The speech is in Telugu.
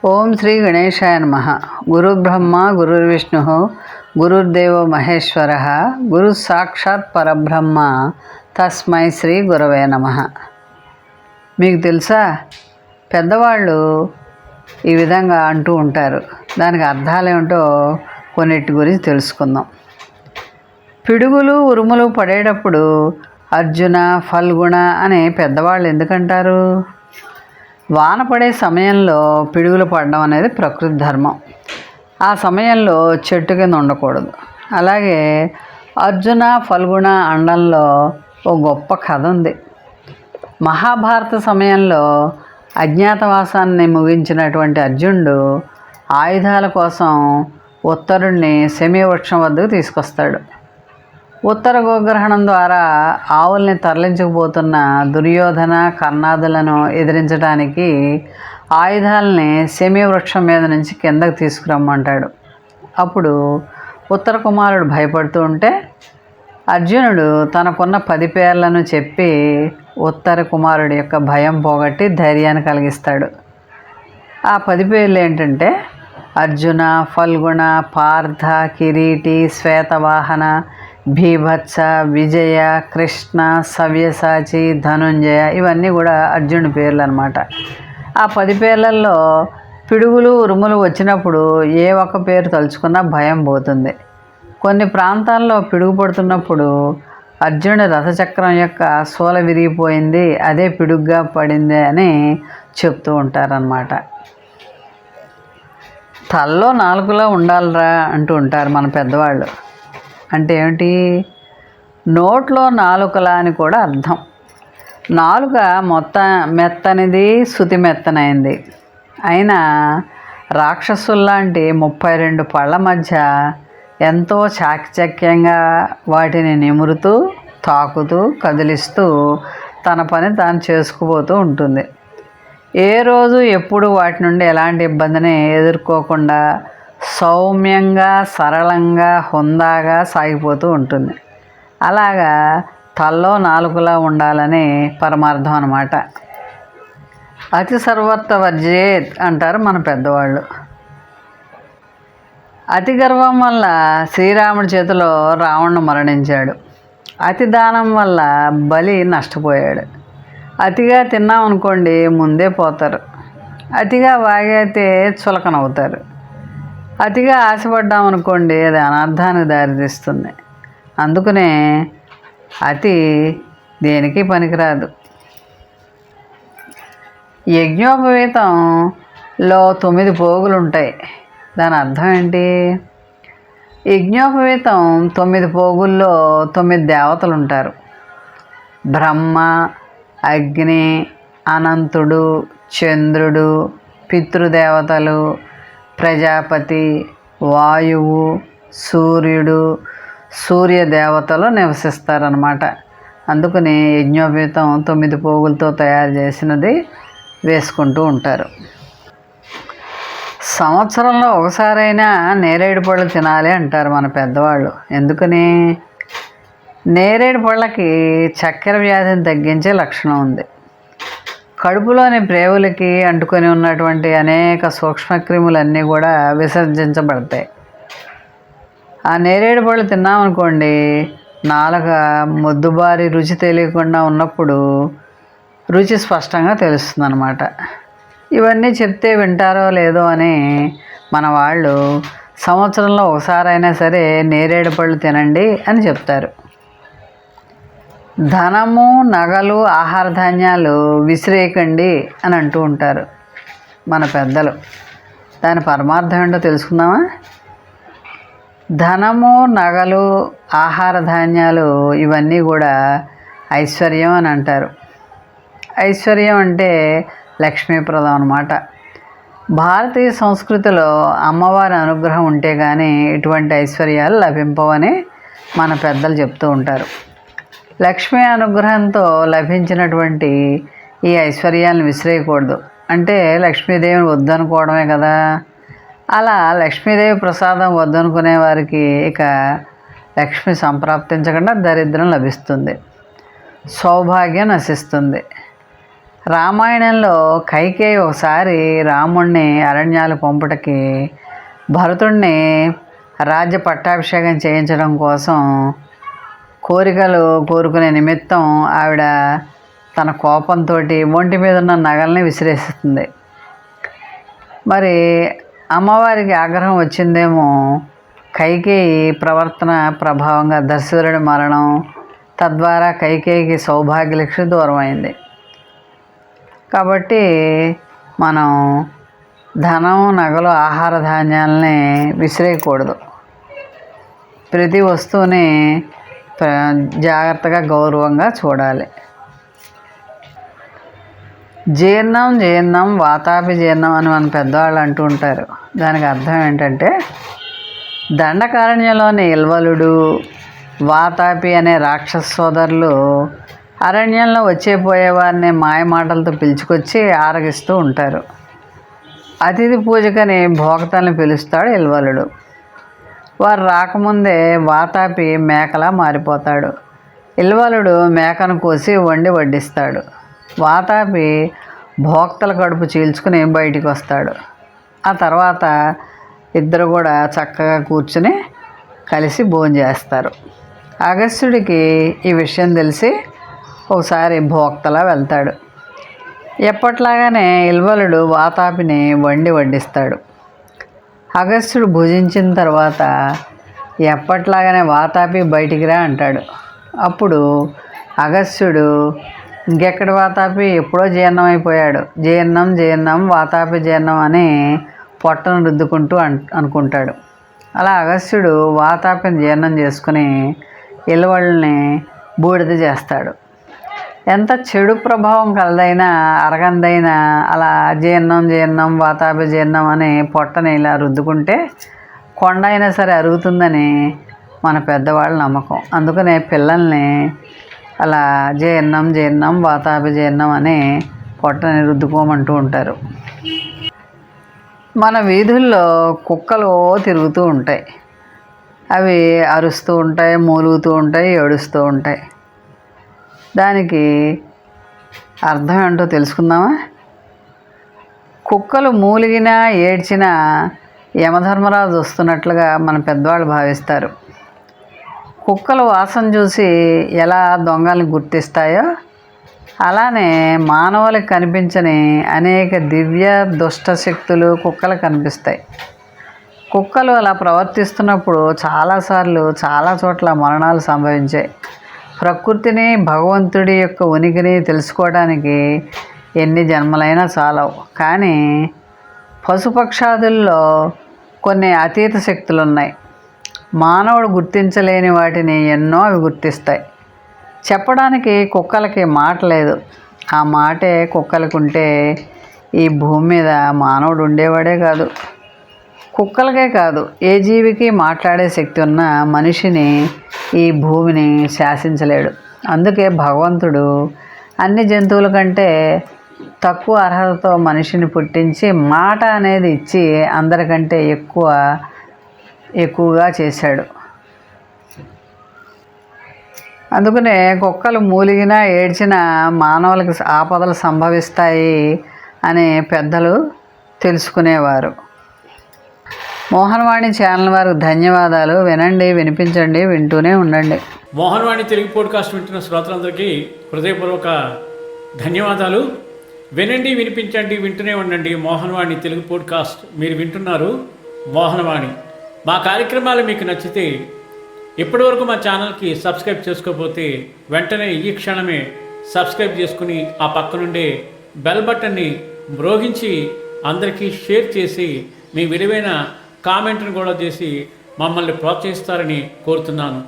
ఓం శ్రీ గణేశాయ నమః. గురుబ్రహ్మ గురుర్విష్ణు గురుర్దేవో మహేశ్వర గురు సాక్షాత్ పరబ్రహ్మ తస్మై శ్రీ గురవే నమః. మీకు తెలుసా, పెద్దవాళ్ళు ఈ విధంగా అంటూ ఉంటారు. దానికి అర్థాలు ఏమిటో కొన్నిటి గురించి తెలుసుకుందాం. పిడుగులు ఉరుములు పడేటప్పుడు అర్జున ఫల్గుణ అని పెద్దవాళ్ళు ఎందుకంటారు? వాన పడే సమయంలో పిడుగులు పడడం అనేది ప్రకృతి ధర్మం. ఆ సమయంలో చెట్టు కింద ఉండకూడదు. అలాగే అర్జున ఫల్గుణ అండంలో ఓ గొప్ప కథ ఉంది. మహాభారత సమయంలో అజ్ఞాతవాసాన్ని ముగించినటువంటి అర్జునుడు ఆయుధాల కోసం ఉత్తరుణ్ణి శమీవృక్షం వద్దకు తీసుకొస్తాడు. ఉత్తర గోగ్రహణం ద్వారా ఆవుల్ని తరలించకపోతున్న దుర్యోధన కర్ణాదులను ఎదిరించడానికి ఆయుధాలని శమీవృక్షం మీద నుంచి కిందకు తీసుకురమ్మంటాడు. అప్పుడు ఉత్తర కుమారుడు భయపడుతూ ఉంటే అర్జునుడు తనకున్న 10 పేర్లను చెప్పి ఉత్తర కుమారుడి యొక్క భయం పోగొట్టి ధైర్యాన్ని కలిగిస్తాడు. ఆ 10 పేర్లు ఏంటంటే అర్జున, ఫల్గుణ, పార్థ, కిరీటి, శ్వేతవాహన, భీభత్స, విజయ, కృష్ణ, సవ్యసాచి, ధనుంజయ, ఇవన్నీ కూడా అర్జునుడి పేర్లు అన్నమాట. ఆ 10 పేర్లలో పిడుగులు ఉరుములు వచ్చినప్పుడు ఏ ఒక్క పేరు తలుచుకున్నా భయం పోతుంది. కొన్ని ప్రాంతాల్లో పిడుగు పడుతున్నప్పుడు అర్జునుడి రథచక్రం యొక్క సోల విరిగిపోయింది, అదే పిడుగ్గా పడింది అని చెప్తూ ఉంటారన్నమాట. తల్లో నాలుగులా ఉండాలిరా అంటూ ఉంటారు మన పెద్దవాళ్ళు. అంటే ఏమిటి? నోట్లో నాలుకలా అని కూడా అర్థం. నాలుక మెత్తనిది, శృతి మెత్తనైంది. అయినా రాక్షసుల్లాంటి 32 పళ్ళ మధ్య ఎంతో చాకచక్యంగా వాటిని నిమురుతూ, తాకుతూ, కదిలిస్తూ తన పని తాను చేసుకుపోతూ ఉంటుంది. ఏ రోజు ఎప్పుడు వాటి నుండి ఎలాంటి ఇబ్బందిని ఎదుర్కోకుండా సౌమ్యంగా, సరళంగా, హుందాగా సాగిపోతూ ఉంటుంది. అలాగా తల్లో నాలుగులా ఉండాలని పరమార్థం అన్నమాట. అతి సర్వత్ర వర్జేత్ అంటారు మన పెద్దవాళ్ళు. అతి గర్వం వల్ల శ్రీరాముడి చేతిలో రావణుడు మరణించాడు. అతి దానం వల్ల బలి నష్టపోయాడు. అతిగా తిన్నామనుకోండి ముందే పోతారు. అతిగా వాగితే చులకనవుతారు. అతిగా ఆశపడ్డామనుకోండి అది అనర్థానికి దారితీస్తుంది. అందుకనే అతి దేనికి పనికిరాదు. యజ్ఞోపవీతంలో 9 పోగులు ఉంటాయి. దాని అర్థం ఏంటి? యజ్ఞోపవీతం 9 పోగుల్లో 9 దేవతలు ఉంటారు. బ్రహ్మ, అగ్ని, అనంతుడు, చంద్రుడు, పితృదేవతలు, ప్రజాపతి, వాయువు, సూర్యుడు, సూర్యదేవతలు నివసిస్తారన్నమాట. అందుకని యజ్ఞోపవీతం 9 పోగులతో తయారు చేసినది వేసుకుంటూ ఉంటారు. సంవత్సరంలో ఒకసారైనా నేరేడు పళ్ళు తినాలి అంటారు మన పెద్దవాళ్ళు. ఎందుకని? నేరేడు పళ్ళకి చక్కెర వ్యాధిని తగ్గించే లక్షణం ఉంది. కడుపులోని ప్రేవులకి అంటుకొని ఉన్నటువంటి అనేక సూక్ష్మక్రిములన్నీ కూడా విసర్జించబడతాయి. ఆ నేరేడు పళ్ళు తిన్నామనుకోండి, నాలుక మొద్దుబారి రుచి తెలియకుండా ఉన్నప్పుడు రుచి స్పష్టంగా తెలుస్తుంది అన్నమాట. ఇవన్నీ చెప్తే వింటారో లేదో అని మన వాళ్ళు సంవత్సరంలో ఒకసారైనా సరే నేరేడు పళ్ళు తినండి అని చెప్తారు. ధనము, నగలు, ఆహార ధాన్యాలు విసిరేయకండి అని అంటూ ఉంటారు మన పెద్దలు. దాని పరమార్థం ఏంటో తెలుసుకుందామా? ధనము, నగలు, ఆహార ధాన్యాలు ఇవన్నీ కూడా ఐశ్వర్యం అని అంటారు. ఐశ్వర్యం అంటే లక్ష్మీప్రదం అన్నమాట. భారతీయ సంస్కృతిలో అమ్మవారి అనుగ్రహం ఉంటే కానీ ఇటువంటి ఐశ్వర్యాలు లభింపవని మన పెద్దలు చెప్తూ ఉంటారు. లక్ష్మీ అనుగ్రహంతో లభించినటువంటి ఈ ఐశ్వర్యాలను విసిరేయకూడదు. అంటే లక్ష్మీదేవిని వద్దనుకోవడమే కదా. అలా లక్ష్మీదేవి ప్రసాదం వద్దనుకునే వారికి ఇక లక్ష్మి సంప్రాప్తించకుండా దరిద్రం లభిస్తుంది, సౌభాగ్యం నశిస్తుంది. రామాయణంలో కైకేయి ఒకసారి రాముణ్ణి అరణ్యాలు పంపుటకి భరతుణ్ణి రాజ్య పట్టాభిషేకం చేయించడం కోసం కోరికలు కోరుకునే నిమిత్తం ఆవిడ తన కోపంతో ఒంటి మీద ఉన్న నగల్ని విసిరేస్తుంది. మరి అమ్మవారికి ఆగ్రహం వచ్చిందేమో, కైకేయి ప్రవర్తన ప్రభావంగా దశరథుడి మరణం, తద్వారా కైకేయికి సౌభాగ్యలక్ష్మి దూరం అయింది. కాబట్టి మనం ధనం, నగలు, ఆహార ధాన్యాలని విసిరేయకూడదు. ప్రతి వస్తువుని జాగ్రత్తగా గౌరవంగా చూడాలి. జీర్ణం జీర్ణం వాతాపి జీర్ణం అని మన పెద్దవాళ్ళు అంటూ ఉంటారు. దానికి అర్థం ఏంటంటే, దండకారణ్యంలోని ఇల్వలుడు, వాతాపి అనే రాక్షస సోదరులు అరణ్యంలో వచ్చేపోయేవారిని మాయమాటలతో పిలుచుకొచ్చి ఆరగిస్తూ ఉంటారు. అతిథి పూజకని భోక్తల్ని పిలుస్తాడు ఇల్వలుడు. వారు రాకముందే వాతాపి మేకలా మారిపోతాడు. ఇల్వలుడు మేకను కోసి వండి వడ్డిస్తాడు. వాతాపి భోక్తల కడుపు చీల్చుకుని బయటికి వస్తాడు. ఆ తర్వాత ఇద్దరు కూడా చక్కగా కూర్చుని కలిసి భోంచేస్తారు. అగస్త్యుడికి ఈ విషయం తెలిసి ఒకసారి భోక్తలా వెళ్తాడు. ఎప్పట్లాగానే ఇల్వలుడు వాతాపిని వండి వడ్డిస్తాడు. అగస్త్యుడు భుజించిన తర్వాత ఎప్పట్లాగానే వాతాపి బయటికి రా అంటాడు. అప్పుడు అగస్త్యుడు, ఇంకెక్కడి వాతాపి, ఎప్పుడో జీర్ణమైపోయాడు, జీర్ణం జీర్ణం వాతాపి జీర్ణం అని పొట్టను రుద్దుకుంటూ అనుకుంటాడు. అలా అగస్త్యుడు వాతాపిని జీర్ణం చేసుకుని ఇల్వళ్ళని బూడిద చేస్తాడు. ఎంత చెడు ప్రభావం కలదైనా అరగందైనా అలా జీర్ణం జీర్ణం వాతాపి జీర్ణం అని పొట్టని ఇలా రుద్దుకుంటే కొండ అయినా సరే అరుగుతుందని మన పెద్దవాళ్ళ నమ్మకం. అందుకనే పిల్లల్ని అలా జీర్ణం జీర్ణం వాతాపి జీర్ణం అని పొట్టని రుద్దుకోమంటూ ఉంటారు. మన వీధుల్లో కుక్కలు తిరుగుతూ ఉంటాయి. అవి అరుస్తూ ఉంటాయి, మూలుగుతూ ఉంటాయి, ఏడుస్తూ ఉంటాయి. దానికి అర్థం ఏంటో తెలుసుకుందామా? కుక్కలు మూలిగినా ఏడ్చినా యమధర్మరాజు వస్తున్నట్లుగా మన పెద్దవాళ్ళు భావిస్తారు. కుక్కలు వాసన చూసి ఎలా దొంగల్ని గుర్తిస్తాయో అలానే మానవులకు కనిపించని అనేక దివ్య దుష్ట శక్తులు కుక్కలు కనిపిస్తాయి. కుక్కలు అలా ప్రవర్తిస్తున్నప్పుడు చాలాసార్లు చాలా చోట్ల మరణాలు సంభవించాయి. ప్రకృతిని, భగవంతుడి యొక్క ఉనికిని తెలుసుకోవడానికి ఎన్ని జన్మలైనా చాలవు. కానీ పశుపక్షాదుల్లో కొన్ని అతీత శక్తులు ఉన్నాయి. మానవుడు గుర్తించలేని వాటిని ఎన్నో అవి గుర్తిస్తాయి. చెప్పడానికి కుక్కలకి మాట లేదు. ఆ మాటే కుక్కలకి ఉంటే ఈ భూమి మీద మానవుడు ఉండేవాడే కాదు. కుక్కలకే కాదు, ఏ జీవికి మాట్లాడే శక్తి ఉన్న మనిషిని ఈ భూమిని శాసించలేడు. అందుకే భగవంతుడు అన్ని జంతువుల కంటే తక్కువ అర్హతతో మనిషిని పుట్టించి మాట అనేది ఇచ్చి అందరికంటే ఎక్కువగా చేశాడు. అందుకనే కుక్కలు మూలిగినా ఏడ్చినా మానవులకు ఆపదలు సంభవిస్తాయి అని పెద్దలు తెలుసుకునేవారు. మోహన్వాణి ఛానల్ వారికి ధన్యవాదాలు. వినండి, వినిపించండి, వింటూనే ఉండండి. మోహన్వాణి తెలుగు పోడ్కాస్ట్ వింటున్న శ్రోతలందరికీ హృదయపూర్వక ధన్యవాదాలు. వినండి, వినిపించండి, వింటూనే ఉండండి. మోహన్వాణి తెలుగు పోడ్కాస్ట్ మీరు వింటున్నారు. మోహన్వాణి. మా కార్యక్రమాలు మీకు నచ్చితే ఇప్పటివరకు మా ఛానల్కి సబ్స్క్రైబ్ చేసుకోకపోతే వెంటనే ఈ క్షణమే సబ్స్క్రైబ్ చేసుకుని ఆ పక్కనుండే బెల్ బటన్ని మ్రోగించి అందరికీ షేర్ చేసి మీ విలువైన కామెంట్ను కూడా చేసి మమ్మల్ని ప్రోత్సహిస్తారని కోరుతున్నాను.